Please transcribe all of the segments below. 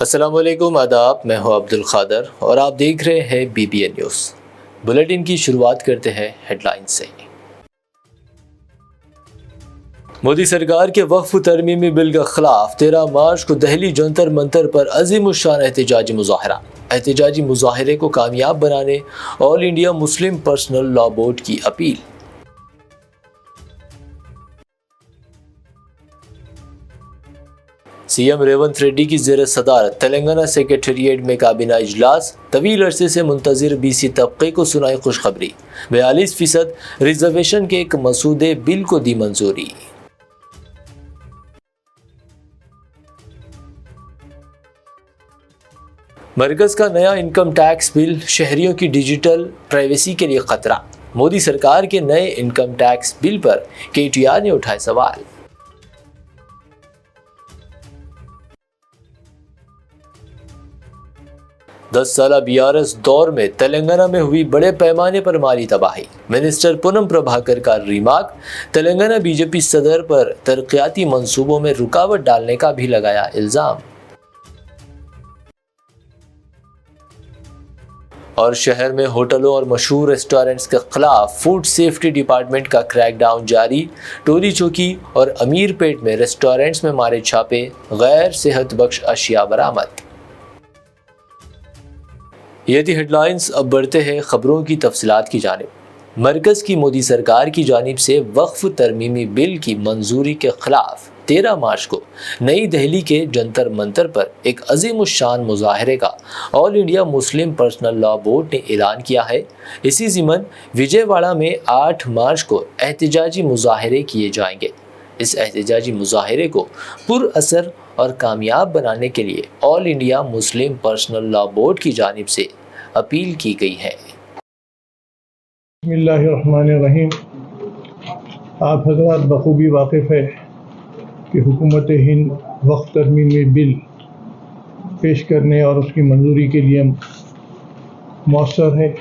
السلام علیکم، آداب، میں ہوں عبد القادر اور آپ دیکھ رہے ہیں BBN نیوز۔ بلیٹن کی شروعات کرتے ہیں ہیڈ لائن سے۔ مودی سرکار کے وقف ترمیمی بل کے خلاف 13 مارچ کو دہلی جنتر منتر پر عظیم الشان احتجاجی مظاہرہ۔ احتجاجی مظاہرے کو کامیاب بنانے آل India Muslim Personal Law Board کی اپیل۔ سی ایم ریونت ریڈی کی زیر صدارت تلنگانہ سیکریٹریٹ میں کابینہ اجلاس، طویل عرصے سے منتظر BC طبقے کو سنائی خوشخبری، 42% ریزرویشن کے ایک مسودے بل کو دی منظوری۔ مرکز کا نیا انکم ٹیکس بل شہریوں کی ڈیجیٹل پرائیویسی کے لیے خطرہ، مودی سرکار کے نئے انکم ٹیکس بل پر KTR نے اٹھائے سوال۔ 10 سالہ BRS دور میں تلنگانہ میں ہوئی بڑے پیمانے پر مالی تباہی، منسٹر پونم پربھاکر کا ریمارک۔ تلنگانہ BJP صدر پر ترقیاتی منصوبوں میں رکاوٹ ڈالنے کا بھی لگایا الزام۔ اور شہر میں ہوٹلوں اور مشہور ریسٹورنٹس کے خلاف فوڈ سیفٹی ڈپارٹمنٹ کا کریک ڈاؤن جاری، ٹولی چوکی اور امیر پیٹ میں ریسٹورنٹس میں مارے چھاپے، غیر صحت بخش اشیاء برآمد۔ یہ تھی ہیڈ لائنز، اب بڑھتے ہیں خبروں کی تفصیلات کی جانب۔ مرکز کی مودی سرکار کی جانب سے وقف ترمیمی بل کی منظوری کے خلاف 13 مارچ کو نئی دہلی کے جنتر منتر پر ایک عظیم الشان مظاہرے کا All India Muslim Personal Law Board نے اعلان کیا ہے۔ اسی ضمن وجے واڑہ میں 8 مارچ کو احتجاجی مظاہرے کیے جائیں گے۔ اس احتجاجی مظاہرے کو پر اثر اور کامیاب بنانے کے لیے All India Muslim Personal Law Board کی جانب سے اپیل کی گئی ہے۔ بسم اللہ الرحمن الرحیم۔ آپ حضرات بخوبی واقف ہے کہ حکومت ہند وقف ترمیمی بل پیش کرنے اور اس کی منظوری کے لیے مؤثر ہے،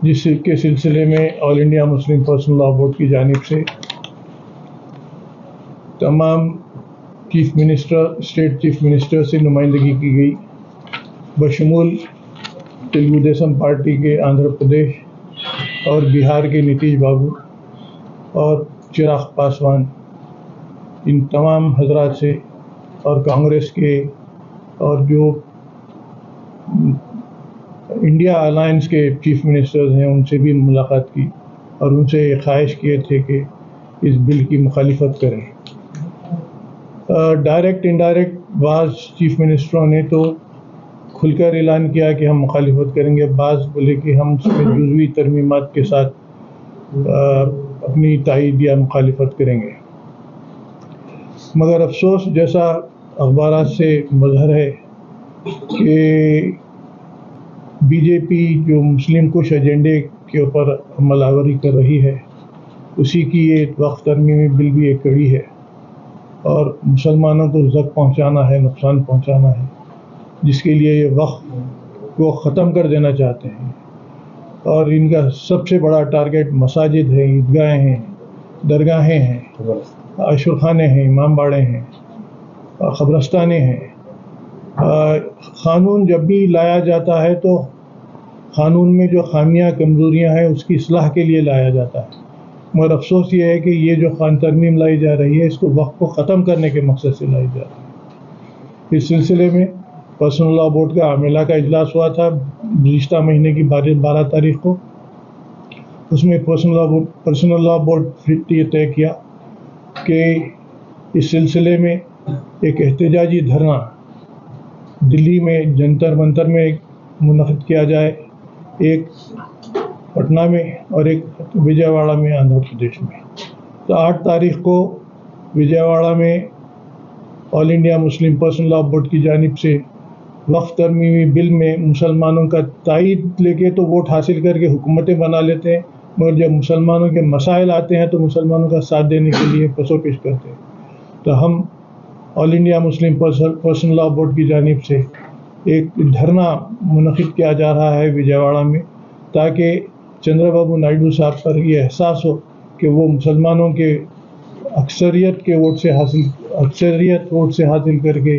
جس کے سلسلے میں All India Muslim Personal Law Board کی جانب سے تمام chief minister, state chief minister سے نمائندگی کی گئی، بشمول تیلگو دیسم پارٹی کے آندھرا پردیش اور بہار کے نتیش بابو اور چراغ پاسوان، ان تمام حضرات سے، اور کانگریس کے اور جو انڈیا الائنس کے چیف منسٹرز ہیں ان سے بھی ملاقات کی اور ان سے یہ خواہش کیے تھے کہ اس بل کی مخالفت کریں۔ ڈائریکٹ انڈائریکٹ بعض چیف منسٹروں نے تو کھل کر اعلان کیا کہ ہم مخالفت کریں گے، بعض بولے کہ ہم اس میں جزوی ترمیمات کے ساتھ اپنی تائید یا مخالفت کریں گے۔ مگر افسوس جیسا اخبارات سے مظہر ہے کہ BJP جو مسلم کش ایجنڈے کے اوپر عمل آوری کر رہی ہے، اسی کی یہ وقف ترمیمی بل بھی ایک کڑی ہے اور مسلمانوں کو زخم پہنچانا ہے، نقصان پہنچانا ہے، جس کے لیے یہ وقف کو ختم کر دینا چاہتے ہیں۔ اور ان کا سب سے بڑا ٹارگٹ مساجد ہیں، عیدگاہیں ہیں، درگاہیں ہیں، عاشور خانے ہیں، امام باڑے ہیں، قبرستانیں ہیں۔ قانون جب بھی لایا جاتا ہے تو قانون میں جو خامیاں کمزوریاں ہیں اس کی اصلاح کے لیے لایا جاتا ہے، مگر افسوس یہ ہے کہ یہ جو ترمیم لائی جا رہی ہے اس کو وقف کو ختم کرنے کے مقصد سے لائی جا رہی ہے۔ اس سلسلے میں پرسنل لاء بورڈ کا عاملہ کا اجلاس ہوا تھا گزشتہ مہینے کی 12 تاریخ کو۔ اس میں پرسنل لاء بورڈ یہ طے کیا کہ اس سلسلے میں ایک احتجاجی دھرنا دلی میں جنتر منتر میں منعقد کیا جائے، ایک پٹنہ میں اور ایک وجے واڑہ میں آندھرا پردیش میں۔ تو 8 تاریخ کو وجے واڑہ میں All India Muslim Personal Law Board کی جانب سے وقف ترمیمی بل میں مسلمانوں کا تائید لے کے تو ووٹ حاصل کر کے حکومتیں بنا لیتے ہیں، مگر جب مسلمانوں کے مسائل آتے ہیں تو مسلمانوں کا ساتھ دینے کے لیے پسو پیش کرتے ہیں۔ تو ہم All India Muslim Personal Law Board کی جانب سے ایک دھرنا منعقد کیا جا رہا ہے وجے واڑہ میں، تاکہ چندرا بابو نائیڈو صاحب پر یہ احساس ہو کہ وہ مسلمانوں کے اکثریت ووٹ سے حاصل کر کے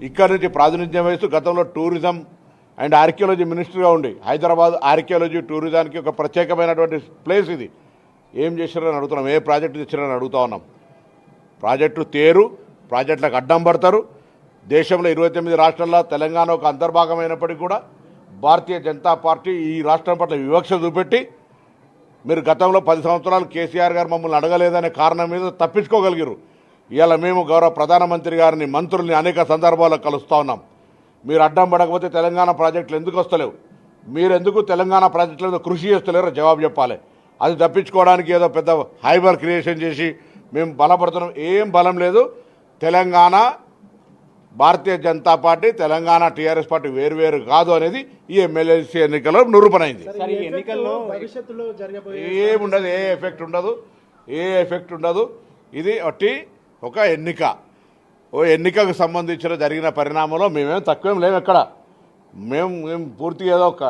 ఇక్కడ నుంచి ప్రాతినిధ్యం వహిస్తూ గతంలో టూరిజం అండ్ ఆర్కియాలజీ మినిస్టర్గా ఉండి హైదరాబాద్ ఆర్కియాలజీ టూరిజానికి ఒక ప్రత్యేకమైనటువంటి ప్లేస్ ఇది. ఏం చేశారని అడుగుతున్నాం, ఏ ప్రాజెక్టు తెచ్చారని అడుగుతా ఉన్నాం. ప్రాజెక్టు తేరు, ప్రాజెక్టులకు అడ్డం పడతారు. దేశంలో 29 రాష్ట్రాల్లో తెలంగాణ ఒక అంతర్భాగమైనప్పటికీ కూడా భారతీయ జనతా పార్టీ ఈ రాష్ట్రం పట్ల వివక్ష చూపెట్టి మీరు గతంలో 10 సంవత్సరాలు కేసీఆర్ గారు మమ్మల్ని అడగలేదనే కారణం మీద తప్పించుకోగలిగారు. ఇవాళ మేము గౌరవ ప్రధానమంత్రి గారిని, మంత్రుల్ని అనేక సందర్భాల్లో కలుస్తూ ఉన్నాం. మీరు అడ్డం పడకపోతే తెలంగాణ ప్రాజెక్టులు ఎందుకు వస్తలేవు, మీరు ఎందుకు తెలంగాణ ప్రాజెక్టుల మీద కృషి చేస్తలేరో జవాబు చెప్పాలి. అది తప్పించుకోవడానికి ఏదో పెద్ద హైబర్ క్రియేషన్ చేసి మేము బలపడుతున్నాం. ఏం బలం లేదు. Telangana Bharatiya Janata party, Telangana TRS party వేరువేరు కాదు అనేది ఈ ఎమ్మెల్యేసీ ఎన్నికల్లో నిరూపణైంది. ఏముండదు, ఏ ఎఫెక్ట్ ఉండదు. ఇది ఒట్టి ఒక ఎన్నిక. ఎన్నికకు సంబంధించిన జరిగిన పరిణామంలో మేమేం తక్కువేం లేము. ఎక్కడ మేము పూర్తిగా ఏదో ఒక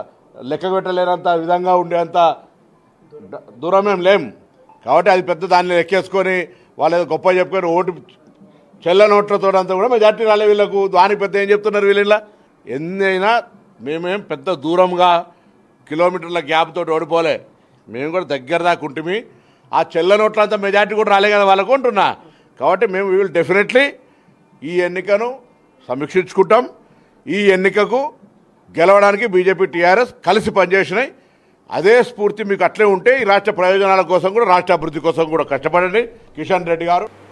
లెక్క పెట్టలేనంత విధంగా ఉండేంత దూరమేం లేము. కాబట్టి అది పెద్ద దాన్ని లెక్కేసుకొని వాళ్ళు ఏదో గొప్ప చెప్పుకొని ఓటు చెల్ల నోట్లతో అంతా కూడా మెజార్టీ రాలే వీళ్ళకు. దానికి పెద్ద ఏం చెప్తున్నారు వీళ్ళ. ఎన్నైనా మేమేం పెద్ద దూరంగా కిలోమీటర్ల గ్యాప్ తోటి ఓడిపోలే. మేము కూడా దగ్గర దాకా ఉంటుమి. ఆ చెల్ల నోట్లంతా మెజార్టీ కూడా రాలే కదా వాళ్ళకు ఉంటున్నా. కాబట్టి మేము వీ విల్ డెఫినెట్లీ ఈ ఎన్నికను సమీక్షించుకుంటాం. ఈ ఎన్నికకు గెలవడానికి బీజేపీ, టీఆర్ఎస్ కలిసి పనిచేసినాయి. అదే స్ఫూర్తి మీకు అట్లే ఉంటే ఈ రాష్ట్ర ప్రయోజనాల కోసం కూడా, రాష్ట్ర అభివృద్ధి కోసం కూడా కష్టపడండి. కిషన్ రెడ్డి గారు.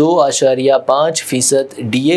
2.5% DA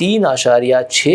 3.6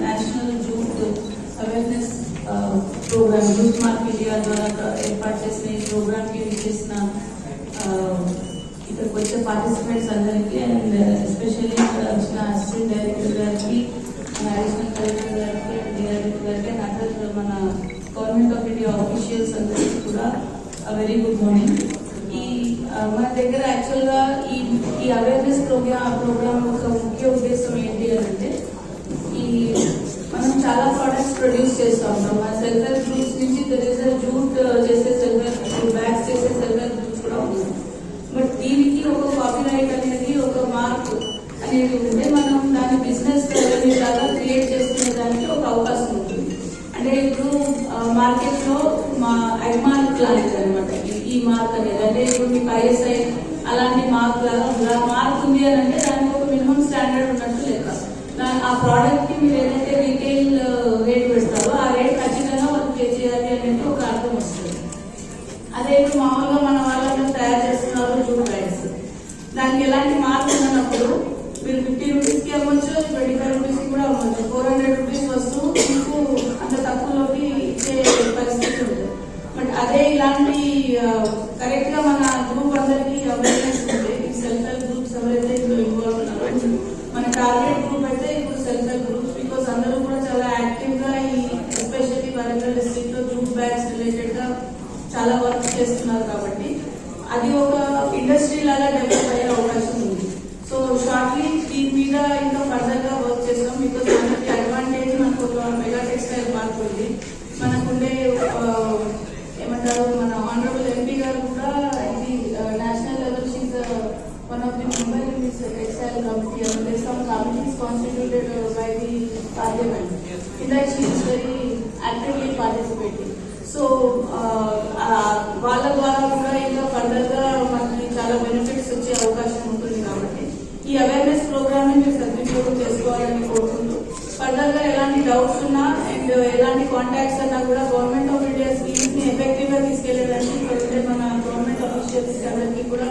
national jute awareness programme youth market ద్వారా ఏర్పాటు చేసిన ఈ ప్రోగ్రామ్కి విచ్చేసిన ఇక్కడికి వచ్చే పార్టిసిపెంట్స్ అందరికీ అండ్ ఎస్పెషల్లీ ఇక్కడ వచ్చిన అసిస్టెంట్ డైరెక్టర్ గారికి, అడిషనల్ కలెక్టర్ గారికి అండ్ డైరెక్టర్ గారికి అండ్ అదర్ మన గవర్నమెంట్ ఆఫ్ ఇండియా ఆఫీషియల్స్ అందరికీ కూడా వెరీ గుడ్ మార్నింగ్. మన దగ్గర యాక్చువల్గా ఈ అవేర్నెస్ ప్రోగ్రామ్ యొక్క ముఖ్య ఉద్దేశం ఏంటి అంటే మనం చాలా ప్రోడక్ట్స్ ప్రొడ్యూస్ చేస్తూ ఉంటాం. మన సెల్ఫ్ హెల్ప్ గ్రూప్స్ నుంచి తెలిసే జూట్ చేసే సెల్ఫ్ హెల్ప్ బ్యాగ్స్ చేసే సెల్ఫ్ హెల్ప్ గ్రూప్స్ కూడా ఉన్నాయి. బట్ దీనికి ఒక కాపీరైట్ అనేది, ఒక మార్క్ అనేది ఉంటే మనం దాని బిజినెస్ లాగా క్రియేట్ చేసుకునే దానికి ఒక అవకాశం ఉంటుంది. అంటే ఇప్పుడు మార్కెట్లో మా ఐమార్క్ లాంటిది అనమాట ఈ మార్క్ అనేది. అంటే ఇప్పుడు మీకు ISI అలాంటి మార్క్ లాగా మార్క్ ఉంది అని అంటే దానికి ఒక మినిమం స్టాండర్డ్ ఉన్నట్టు లెక్క. ఆ ప్రోడక్ట్ కి మీరు ఏదైతే రీటైల్ రేట్ పెడతారో ఆ రేట్ ఖచ్చితంగా వాళ్ళు పే చేయాలి అనేది ఒక అర్థం వస్తుంది. అదే ఇప్పుడు మామూలుగా మన వాళ్ళలో తయారు చేస్తున్నారు జూట్ బ్యాగ్స్, దానికి ఎలాంటి మార్క్ ఉన్నప్పుడు మీరు 50 రూపీస్కి అవ్వచ్చు, 25 రూపీస్కి కూడా అవ్వచ్చు. 400 రూపీస్ వస్తువు మీకు అంత తక్కువలోకి ఇచ్చే పరిస్థితి ఉంటుంది. బట్ అదే ఇలాంటి కరెక్ట్ గా మన గ్రూప్ అందరికీ అవేర్నెస్ ఉంటే, ఈ సెల్ఫ్ హెల్ప్ గ్రూప్స్ ఎవరైతే ఇందులో ఇన్వాల్వ్ ఉన్నారో మన టార్గెట్ గ్రూప్ అయితే ఇప్పుడు సెల్ఫ్ హెల్ప్ గ్రూప్స్, బికాస్ అందరూ కూడా చాలా యాక్టివ్ గా ఈ ఎస్పెషల్లీ వరంగల్ డిస్ట్రిక్ట్ లో జూట్ బ్యాగ్స్ రిలేటెడ్ గా చాలా వర్క్ చేస్తున్నారు. కాబట్టి అది ఒక ఇండస్ట్రీ లాగా డెవలప్ అయ్యే అవకాశం ఉంది. సో షార్ట్లీ దీని మీద ఇంకా ఫర్దర్ గా వర్క్ చేస్తాం. బికాస్ మనకి అడ్వాంటేజ్ మనకు ఒక మెగా టెక్స్టైల్ పార్క్ ఉంది. మనకుండే ఏమంటారు మన ఆనరబుల్ MP గారు కూడా ఇది national level she's one of the members in this textile committee, and there are some committees constituted by the parliament. In that she is very actively participating. So, వాళ్ళ ద్వారా కూడా ఇంకా ఫర్దర్ గా మనకి చాలా బెనిఫిట్స్ వచ్చే అవకాశం ఉంటుంది. కాబట్టి ఈ అవేర్నెస్ ప్రోగ్రామ్ ని మీరు సద్వినియోగం చేసుకోవాలని కోరుకుంటూ, ఫర్దర్ గా ఎలాంటి డౌట్స్ ఉన్నా అండ్ ఎలాంటి కాంటాక్ట్స్ అన్నా కూడా గవర్నమెంట్ ఆఫ్ ఇండియా స్కీమ్స్ ని ఎఫెక్టివ్ గా తీసుకెళ్లేదానికి ఇక్కడ మన గవర్నమెంట్ ఆఫీషియల్స్ అందరికీ కూడా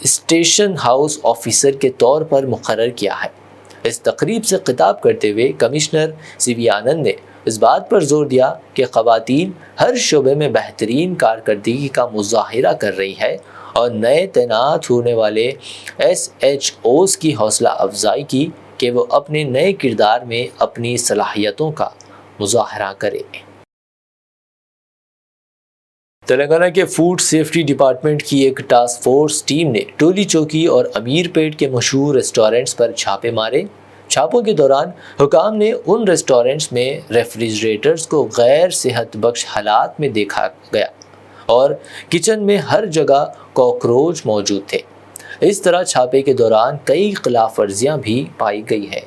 اسٹیشن ہاؤس آفیسر کے طور پر مقرر کیا ہے۔ اس تقریب سے خطاب کرتے ہوئے کمشنر سی وی آنند نے اس بات پر زور دیا کہ خواتین ہر شعبے میں بہترین کارکردگی کا مظاہرہ کر رہی ہے اور نئے تعینات ہونے والے SHOs کی حوصلہ افزائی کی کہ وہ اپنے نئے کردار میں اپنی صلاحیتوں کا مظاہرہ کریں۔ تلنگانہ کے فوڈ سیفٹی ڈپارٹمنٹ کی ایک ٹاسک فورس ٹیم نے ٹولی چوکی اور امیر پیٹ کے مشہور ریسٹورنٹس پر چھاپے مارے۔ چھاپوں کے دوران حکام نے ان ریسٹورنٹس میں ریفریجریٹرز کو غیر صحت بخش حالات میں دیکھا گیا اور کچن میں ہر جگہ کاکروچ موجود تھے۔ اس طرح چھاپے کے دوران کئی خلاف ورزیاں بھی پائی گئی ہیں۔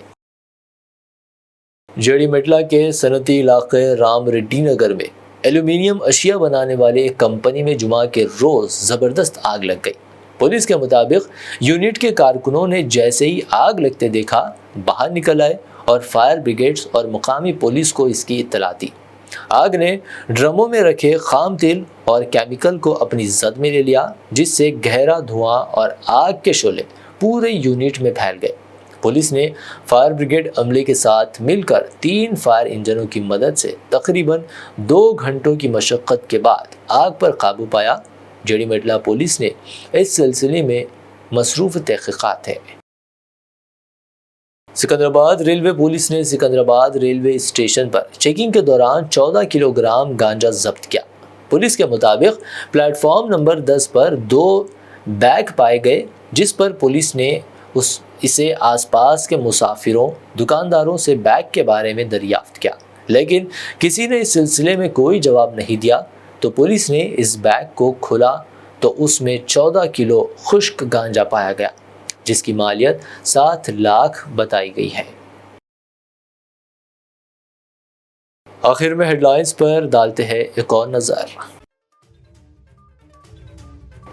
جیڑی مٹلہ کے صنعتی علاقے رام ریڈی نگر میں ایلومینیم اشیاء بنانے والے ایک کمپنی میں جمعہ کے روز زبردست آگ لگ گئی۔ پولیس کے مطابق یونٹ کے کارکنوں نے جیسے ہی آگ لگتے دیکھا باہر نکل آئے اور فائر بریگیڈز اور مقامی پولیس کو اس کی اطلاع دی۔ آگ نے ڈرموں میں رکھے خام تیل اور کیمیکل کو اپنی زد میں لے لیا، جس سے گہرا دھواں اور آگ کے شعلے پورے یونٹ میں پھیل گئے۔ پولیس نے فائر بریگیڈ عملے کے ساتھ مل کر 3 فائر انجنوں کی مدد سے تقریباً 2 گھنٹوں کی مشقت کے بعد آگ پر قابو پایا۔ جیڑی مٹلہ پولیس نے اس سلسلے میں مصروف تحقیقات ہے۔ سکندرآباد ریلوے پولیس نے سکندرآباد ریلوے اسٹیشن پر چیکنگ کے دوران 14 کلو گرام گانجا ضبط کیا۔ پولیس کے مطابق پلیٹ فارم نمبر 10 پر 2 بیگ پائے گئے، جس پر پولیس نے اسے آس پاس کے مسافروں، دکانداروں سے بیگ کے بارے میں دریافت کیا، لیکن کسی نے اس سلسلے میں کوئی جواب نہیں دیا۔ تو پولیس نے اس بیگ کو کھولا تو اس میں 14 کلو خشک گانجا پایا گیا، جس کی مالیت 7 لاکھ بتائی گئی ہے۔ آخر میں ہیڈ لائنز پر ڈالتے ہیں ایک اور نظر۔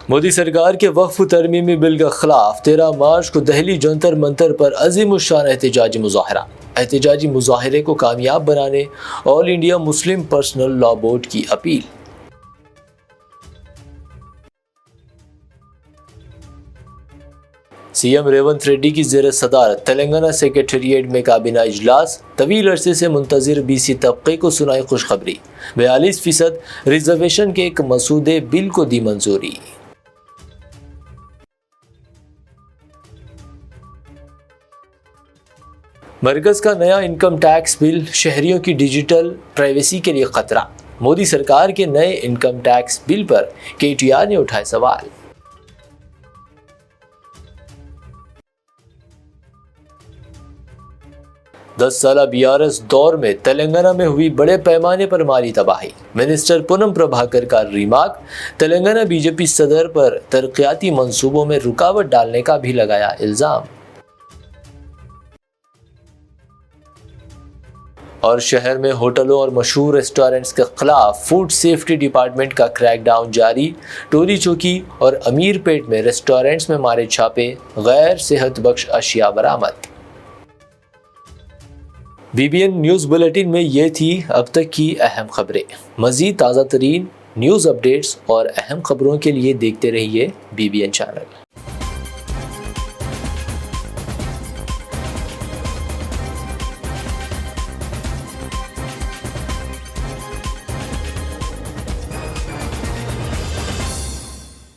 مودی سرکار کے وقف ترمیمی بل کے خلاف 13 مارچ کو دہلی جنتر منتر پر عظیم الشان احتجاجی مظاہرہ۔ احتجاجی مظاہرے کو کامیاب بنانے آل India Muslim personal law board کی اپیل۔ سی ایم ریونت ریڈی کی زیر صدارت تلنگانہ سیکریٹریٹ میں کابینہ اجلاس، طویل عرصے سے منتظر BC طبقے کو سنائی خوشخبری، 42% ریزرویشن کے ایک مسودے بل کو دی منظوری۔ مرکز کا نیا انکم ٹیکس بل شہریوں کی ڈیجیٹل پرائیویسی کے لیے خطرہ، مودی سرکار کے نئے انکم ٹیکس بل پر KTR نے اٹھائے سوال۔ دس سالہ BRS دور میں تلنگانہ میں ہوئی بڑے پیمانے پر مالی تباہی، منسٹر پونم پربھاکر کا ریمارک، تلنگانہ BJP صدر پر ترقیاتی منصوبوں میں رکاوٹ ڈالنے کا بھی لگایا الزام۔ اور شہر میں ہوٹلوں اور مشہور ریسٹورنٹس کے خلاف فوڈ سیفٹی ڈپارٹمنٹ کا کریک ڈاؤن جاری، ٹولی چوکی اور امیر پیٹ میں ریسٹورنٹس میں مارے چھاپے، غیر صحت بخش اشیاء برآمد۔ BBN نیوز بلیٹن میں یہ تھی اب تک کی اہم خبریں۔ مزید تازہ ترین نیوز اپڈیٹس اور اہم خبروں کے لیے دیکھتے رہیے BBN چینل۔